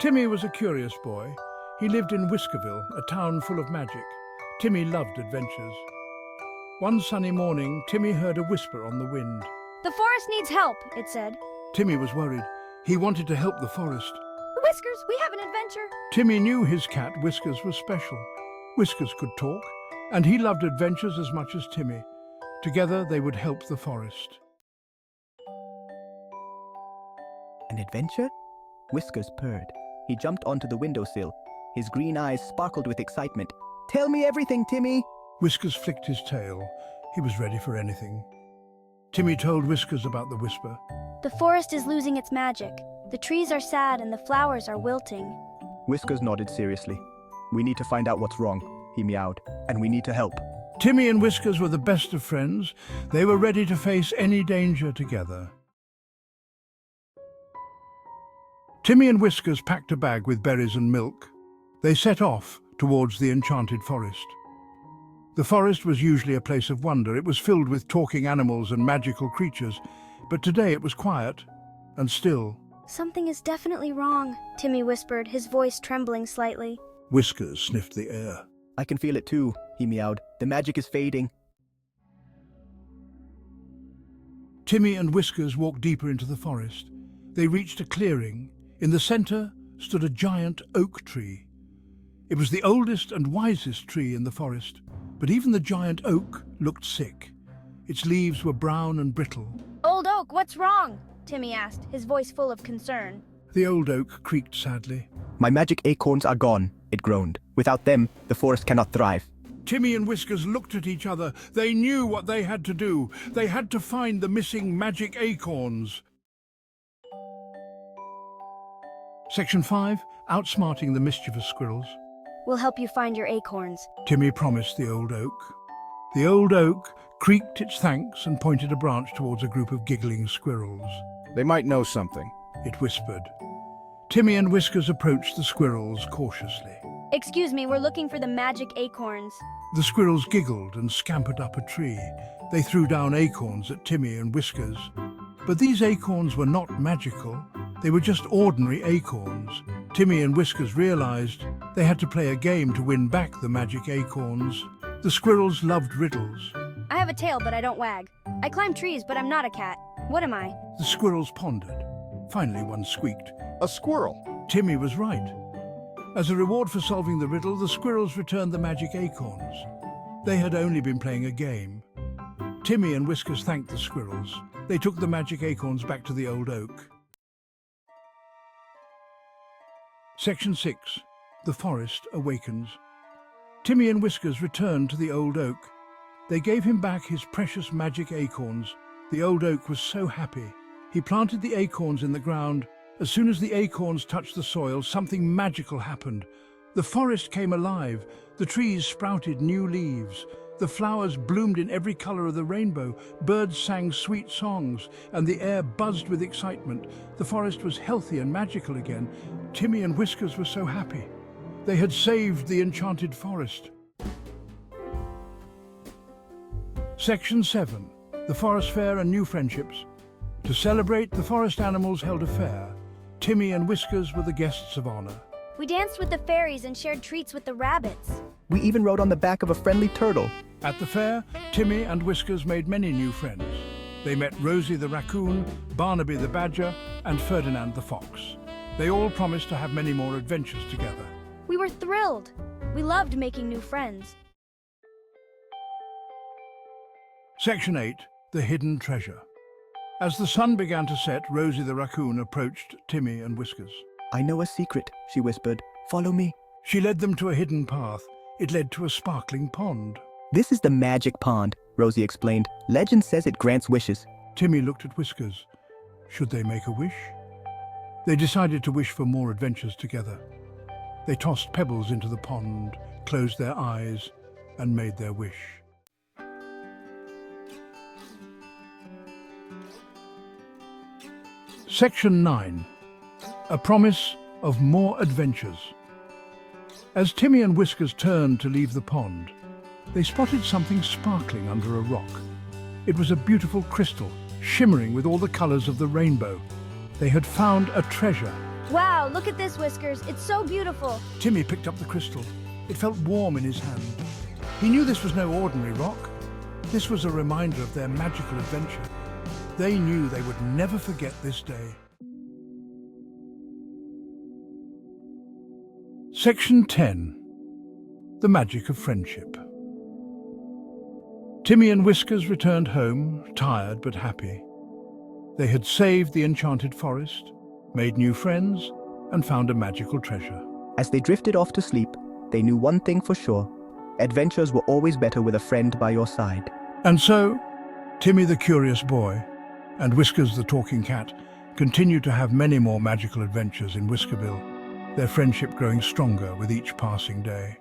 Timmy was a curious boy. He lived in Whiskerville, a town full of magic. Timmy loved adventures. One sunny morning, Timmy heard a whisper on the wind. The forest needs help, it said. Timmy was worried. He wanted to help the forest. Whiskers, we have an adventure. Timmy knew his cat Whiskers was special. Whiskers could talk, and he loved adventures as much as Timmy. Together they would help the forest. An adventure? Whiskers purred. He jumped onto the windowsill. His green eyes sparkled with excitement. Tell me everything, Timmy! Whiskers flicked his tail. He was ready for anything. Timmy told Whiskers about the whisper. The forest is losing its magic. The trees are sad and the flowers are wilting. Whiskers nodded seriously. We need to find out what's wrong, he meowed, and we need to help. Timmy and Whiskers were the best of friends. They were ready to face any danger together. Timmy and Whiskers packed a bag with berries and milk. They set off towards the enchanted forest. The forest was usually a place of wonder. It was filled with talking animals and magical creatures, but today it was quiet and still. Something is definitely wrong, Timmy whispered, his voice trembling slightly. Whiskers sniffed the air. I can feel it too, he meowed. The magic is fading. Timmy and Whiskers walked deeper into the forest. They reached a clearing. In the center stood a giant oak tree. It was the oldest and wisest tree in the forest, but even the giant oak looked sick. Its leaves were brown and brittle. Old oak, what's wrong? Timmy asked, his voice full of concern. The old oak creaked sadly. My magic acorns are gone, it groaned. Without them, the forest cannot thrive. Timmy and Whiskers looked at each other. They knew what they had to do. They had to find the missing magic acorns. Section 5. Outsmarting the mischievous squirrels. We'll help you find your acorns. Timmy promised the old oak. The old oak creaked its thanks and pointed a branch towards a group of giggling squirrels. They might know something. It whispered. Timmy and Whiskers approached the squirrels cautiously. Excuse me, we're looking for the magic acorns. The squirrels giggled and scampered up a tree. They threw down acorns at Timmy and Whiskers. But these acorns were not magical. They were just ordinary acorns. Timmy and Whiskers realized they had to play a game to win back the magic acorns. The squirrels loved riddles. I have a tail, but I don't wag. I climb trees, but I'm not a cat. What am I? The squirrels pondered. Finally, one squeaked. A squirrel. Timmy was right. As a reward for solving the riddle, the squirrels returned the magic acorns. They had only been playing a game. Timmy and Whiskers thanked the squirrels. They took the magic acorns back to the old oak. Section 6. The Forest Awakens. Timmy and Whiskers returned to the old oak. They gave him back his precious magic acorns. The old oak was so happy. He planted the acorns in the ground. As soon as the acorns touched the soil, something magical happened. The forest came alive. The trees sprouted new leaves. The flowers bloomed in every color of the rainbow. Birds sang sweet songs, and the air buzzed with excitement. The forest was healthy and magical again. Timmy and Whiskers were so happy. They had saved the enchanted forest. Section 7. The Forest Fair and New Friendships. To celebrate, the forest animals held a fair. Timmy and Whiskers were the guests of honor. We danced with the fairies and shared treats with the rabbits. We even rode on the back of a friendly turtle. At the fair, Timmy and Whiskers made many new friends. They met Rosie the raccoon, Barnaby the badger, and Ferdinand the fox. They all promised to have many more adventures together. We were thrilled. We loved making new friends. Section 8. The Hidden Treasure. As the sun began to set, Rosie the raccoon approached Timmy and Whiskers. I know a secret, she whispered. Follow me. She led them to a hidden path. It led to a sparkling pond. This is the magic pond, Rosie explained. Legend says it grants wishes. Timmy looked at Whiskers. Should they make a wish? They decided to wish for more adventures together. They tossed pebbles into the pond, closed their eyes, and made their wish. Section 9. A Promise of More Adventures. As Timmy and Whiskers turned to leave the pond, they spotted something sparkling under a rock. It was a beautiful crystal, shimmering with all the colors of the rainbow. They had found a treasure. Wow, look at this, Whiskers. It's so beautiful. Timmy picked up the crystal. It felt warm in his hand. He knew this was no ordinary rock. This was a reminder of their magical adventure. They knew they would never forget this day. Section 10. The Magic of Friendship. Timmy and Whiskers returned home, tired but happy. They had saved the enchanted forest, made new friends, and found a magical treasure. As they drifted off to sleep, they knew one thing for sure. Adventures were always better with a friend by your side. And so, Timmy the curious boy and Whiskers the talking cat continued to have many more magical adventures in Whiskerville, their friendship growing stronger with each passing day.